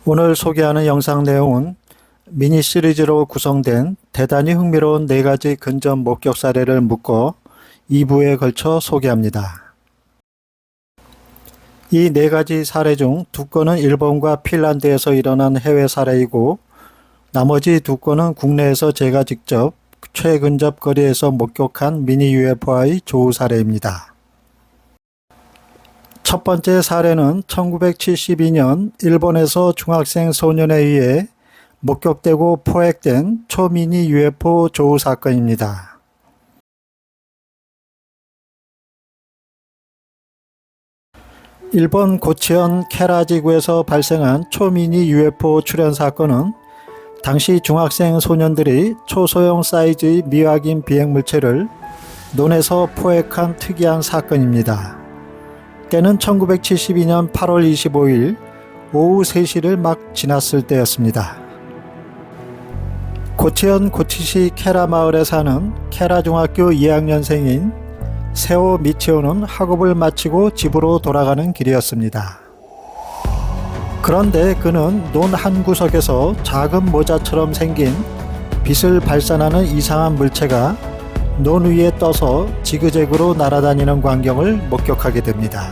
오늘 소개하는 영상 내용은 미니 시리즈로 구성된 대단히 흥미로운 4가지 근접 목격 사례를 묶어 2부에 걸쳐 소개합니다. 이 4가지 사례 중 2건은 일본과 핀란드에서 일어난 해외 사례이고 나머지 2건은 국내에서 제가 직접 최근접 거리에서 목격한 미니 UFO의 조우 사례입니다. 첫 번째 사례는 1972년 일본에서 중학생 소년에 의해 목격되고 포획된 초미니 UFO 조우 사건입니다. 일본 고치현 케라지구에서 발생한 초미니 UFO 출현 사건은 당시 중학생 소년들이 초소형 사이즈의 미확인 비행물체를 논에서 포획한 특이한 사건입니다. 때는 1972년 8월 25일 오후 3시를 막 지났을 때였습니다. 고치현 고치시 케라 마을에 사는 케라 중학교 2학년생인 세오 미치오는 학업을 마치고 집으로 돌아가는 길이었습니다. 그런데 그는 논 한 구석에서 작은 모자처럼 생긴 빛을 발산하는 이상한 물체가 논 위에 떠서 지그재그로 날아다니는 광경을 목격하게 됩니다.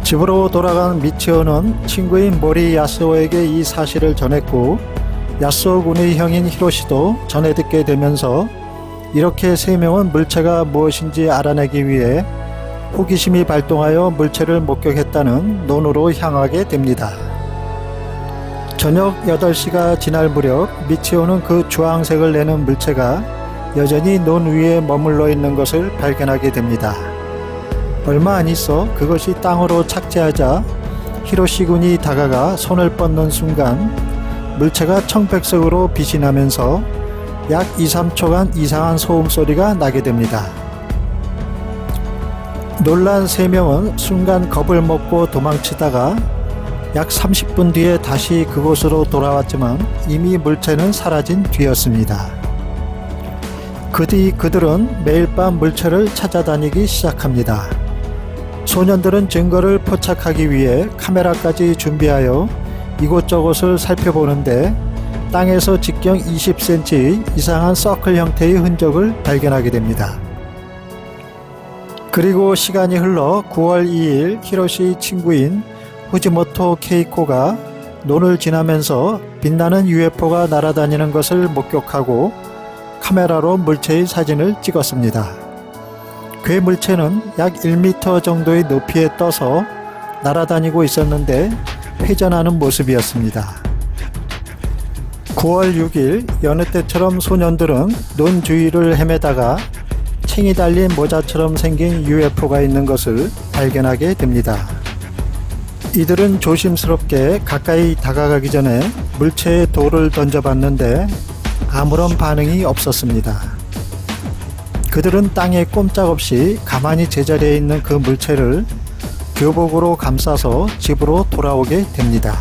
집으로 돌아간 미치오는 친구인 모리 야스오에게 이 사실을 전했고 야스오 군의 형인 히로시도 전해 듣게 되면서 이렇게 3명은 물체가 무엇인지 알아내기 위해 호기심이 발동하여 물체를 목격했다는 논으로 향하게 됩니다. 저녁 8시가 지날 무렵 미치오는 그 주황색을 내는 물체가 여전히 논 위에 머물러 있는 것을 발견하게 됩니다. 얼마 안 있어 그것이 땅으로 착지하자 히로시 군이 다가가 손을 뻗는 순간 물체가 청백색으로 빛이 나면서 약 2~3초간 이상한 소음 소리가 나게 됩니다. 놀란 3명은 순간 겁을 먹고 도망치다가 약 30분 뒤에 다시 그곳으로 돌아왔지만 이미 물체는 사라진 뒤였습니다. 그 뒤 그들은 매일 밤 물체를 찾아다니기 시작합니다. 소년들은 증거를 포착하기 위해 카메라까지 준비하여 이곳저곳을 살펴보는데 땅에서 직경 20cm의 이상한 서클 형태의 흔적을 발견하게 됩니다. 그리고 시간이 흘러 9월 2일 히로시의 친구인 후지모토 케이코가 논을 지나면서 빛나는 UFO가 날아다니는 것을 목격하고 카메라로 물체의 사진을 찍었습니다. 괴물체는 약 1m 정도의 높이에 떠서 날아다니고 있었는데 회전하는 모습이었습니다. 9월 6일 여느 때처럼 소년들은 논 주위를 헤매다가 챙이 달린 모자처럼 생긴 UFO가 있는 것을 발견하게 됩니다. 이들은 조심스럽게 가까이 다가가기 전에 물체에 돌을 던져봤는데 아무런 반응이 없었습니다. 그들은 땅에 꼼짝없이 가만히 제자리에 있는 그 물체를 교복으로 감싸서 집으로 돌아오게 됩니다.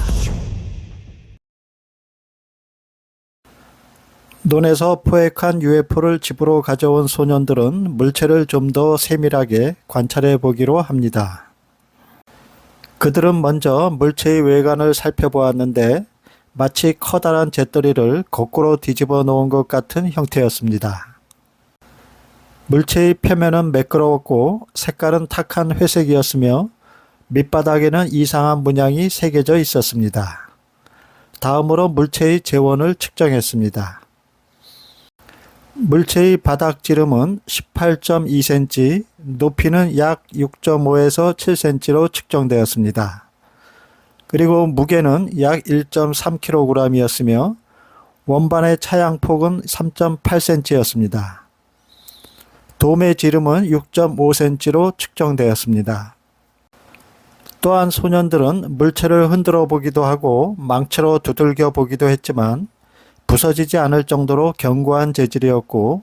논에서 포획한 UFO를 집으로 가져온 소년들은 물체를 좀 더 세밀하게 관찰해 보기로 합니다. 그들은 먼저 물체의 외관을 살펴보았는데 마치 커다란 재떨이를 거꾸로 뒤집어 놓은 것 같은 형태였습니다. 물체의 표면은 매끄러웠고 색깔은 탁한 회색이었으며 밑바닥에는 이상한 문양이 새겨져 있었습니다. 다음으로 물체의 재원을 측정했습니다. 물체의 바닥 지름은 18.2cm, 높이는 약 6.5에서 7cm로 측정되었습니다. 그리고 무게는 약 1.3kg이었으며 원반의 차양폭은 3.8cm였습니다. 돔의 지름은 6.5cm로 측정되었습니다. 또한 소년들은 물체를 흔들어 보기도 하고 망치로 두들겨 보기도 했지만 부서지지 않을 정도로 견고한 재질이었고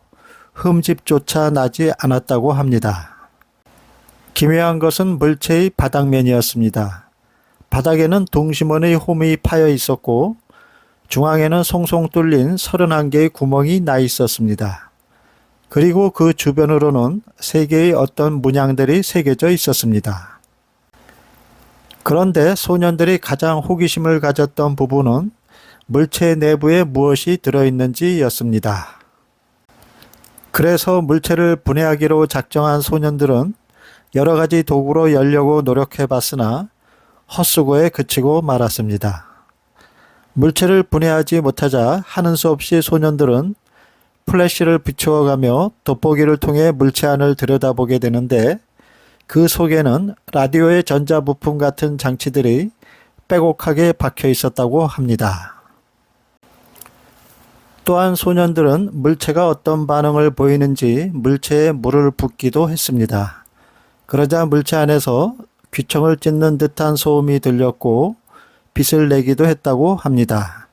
흠집조차 나지 않았다고 합니다. 기묘한 것은 물체의 바닥면이었습니다. 바닥에는 동심원의 홈이 파여 있었고 중앙에는 송송 뚫린 31개의 구멍이 나 있었습니다. 그리고 그 주변으로는 3개의 어떤 문양들이 새겨져 있었습니다. 그런데 소년들이 가장 호기심을 가졌던 부분은 물체 내부에 무엇이 들어있는지였습니다. 그래서 물체를 분해하기로 작정한 소년들은 여러 가지 도구로 열려고 노력해 봤으나 헛수고에 그치고 말았습니다. 물체를 분해하지 못하자 하는 수 없이 소년들은 플래시를 비추어가며 돋보기를 통해 물체 안을 들여다보게 되는데 그 속에는 라디오의 전자부품 같은 장치들이 빼곡하게 박혀 있었다고 합니다. 또한 소년들은 물체가 어떤 반응을 보이는지 물체에 물을 붓기도 했습니다. 그러자 물체 안에서 귀청을 찢는 듯한 소음이 들렸고 빛을 내기도 했다고 합니다.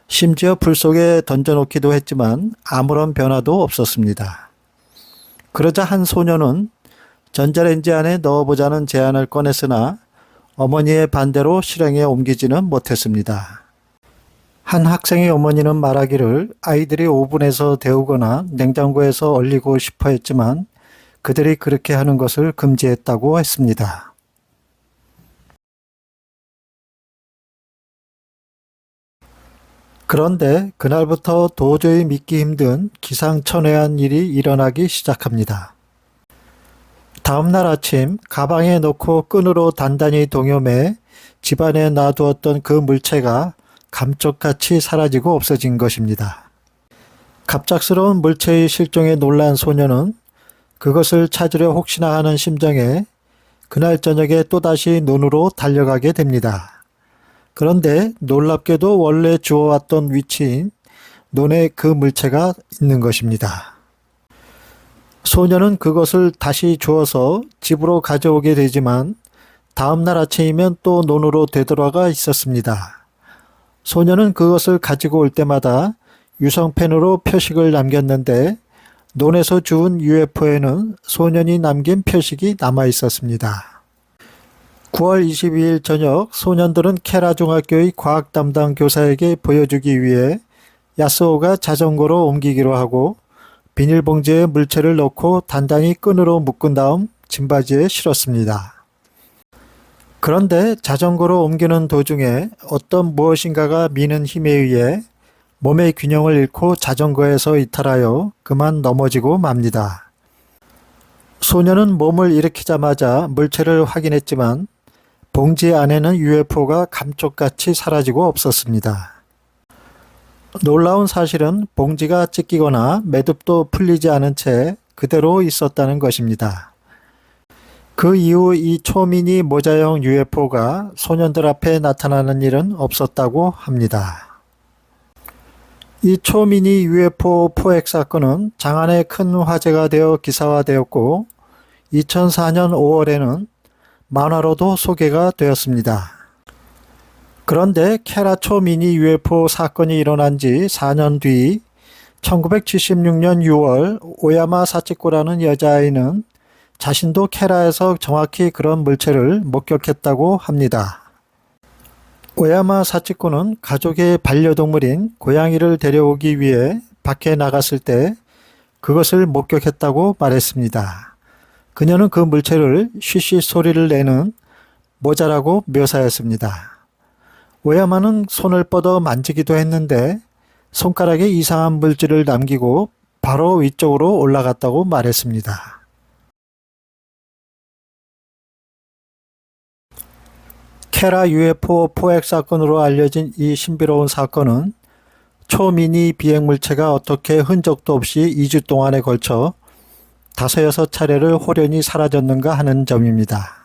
심지어 불 속에 던져놓기도 했지만 아무런 변화도 없었습니다. 그러자 한 소년은 전자레인지 안에 넣어보자는 제안을 꺼냈으나 어머니의 반대로 실행에 옮기지는 못했습니다. 한 학생의 어머니는 말하기를 아이들이 오븐에서 데우거나 냉장고에서 얼리고 싶어 했지만 그들이 그렇게 하는 것을 금지했다고 했습니다. 그런데 그날부터 도저히 믿기 힘든 기상천외한 일이 일어나기 시작합니다. 다음날 아침 가방에 넣고 끈으로 단단히 동여매 집안에 놔두었던 그 물체가 감쪽같이 사라지고 없어진 것입니다. 갑작스러운 물체의 실종에 놀란 소녀는 그것을 찾으려 혹시나 하는 심정에 그날 저녁에 또다시 논으로 달려가게 됩니다. 그런데 놀랍게도 원래 주워왔던 위치인 논에 그 물체가 있는 것입니다. 소녀는 그것을 다시 주워서 집으로 가져오게 되지만 다음날 아침이면 또 논으로 되돌아가 있었습니다. 소녀는 그것을 가지고 올 때마다 유성펜으로 표식을 남겼는데 논에서 주운 UFO에는 소년이 남긴 표식이 남아 있었습니다. 9월 22일 저녁 소년들은 케라 중학교의 과학 담당 교사에게 보여주기 위해 야스오가 자전거로 옮기기로 하고 비닐봉지에 물체를 넣고 단단히 끈으로 묶은 다음 짐바지에 실었습니다. 그런데 자전거로 옮기는 도중에 어떤 무엇인가가 미는 힘에 의해 몸의 균형을 잃고 자전거에서 이탈하여 그만 넘어지고 맙니다. 소녀는 몸을 일으키자마자 물체를 확인했지만 봉지 안에는 UFO가 감쪽같이 사라지고 없었습니다. 놀라운 사실은 봉지가 찢기거나 매듭도 풀리지 않은 채 그대로 있었다는 것입니다. 그 이후 이 초미니 모자형 UFO가 소년들 앞에 나타나는 일은 없었다고 합니다. 이 초미니 UFO 포획 사건은 장안의 큰 화제가 되어 기사화되었고 2004년 5월에는 만화로도 소개가 되었습니다. 그런데 케라 초미니 UFO 사건이 일어난 지 4년 뒤 1976년 6월 오야마 사치코라는 여자아이는 자신도 케라에서 정확히 그런 물체를 목격했다고 합니다. 오야마 사치코는 가족의 반려동물인 고양이를 데려오기 위해 밖에 나갔을 때 그것을 목격했다고 말했습니다. 그녀는 그 물체를 쉬쉬 소리를 내는 모자라고 묘사했습니다. 오야마는 손을 뻗어 만지기도 했는데 손가락에 이상한 물질을 남기고 바로 위쪽으로 올라갔다고 말했습니다. 케라 UFO 포획 사건으로 알려진 이 신비로운 사건은 초미니 비행물체가 어떻게 흔적도 없이 2주 동안에 걸쳐 5-6차례를 홀연히 사라졌는가 하는 점입니다.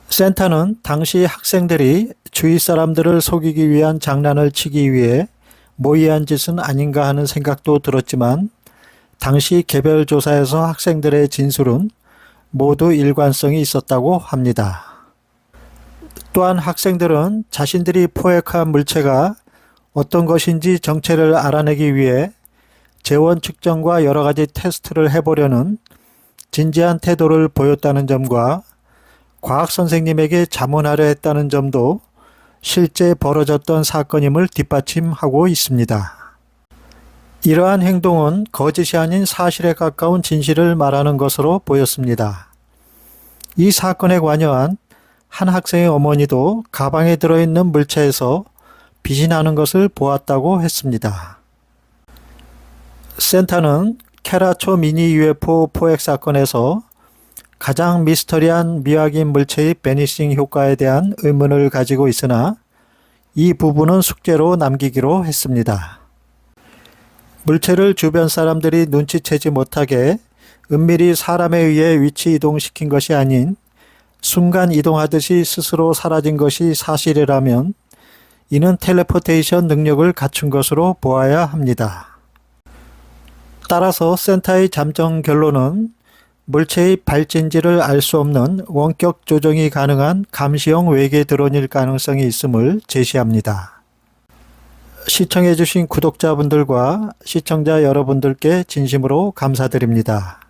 센터는 당시 학생들이 주위 사람들을 속이기 위한 장난을 치기 위해 모의한 짓은 아닌가 하는 생각도 들었지만 당시 개별 조사에서 학생들의 진술은 모두 일관성이 있었다고 합니다. 또한 학생들은 자신들이 포획한 물체가 어떤 것인지 정체를 알아내기 위해 재원 측정과 여러 가지 테스트를 해보려는 진지한 태도를 보였다는 점과 과학 선생님에게 자문하려 했다는 점도 실제 벌어졌던 사건임을 뒷받침하고 있습니다. 이러한 행동은 거짓이 아닌 사실에 가까운 진실을 말하는 것으로 보였습니다. 이 사건에 관여한 한 학생의 어머니도 가방에 들어있는 물체에서 빛이 나는 것을 보았다고 했습니다. 센터는 케라초 미니 UFO 포획 사건에서 가장 미스터리한 미확인 물체의 베니싱 효과에 대한 의문을 가지고 있으나 이 부분은 숙제로 남기기로 했습니다. 물체를 주변 사람들이 눈치채지 못하게 은밀히 사람에 의해 위치 이동시킨 것이 아닌 순간 이동하듯이 스스로 사라진 것이 사실이라면 이는 텔레포테이션 능력을 갖춘 것으로 보아야 합니다. 따라서 센터의 잠정 결론은 물체의 발진지를 알 수 없는 원격 조정이 가능한 감시형 외계 드론일 가능성이 있음을 제시합니다. 시청해주신 구독자분들과 시청자 여러분들께 진심으로 감사드립니다.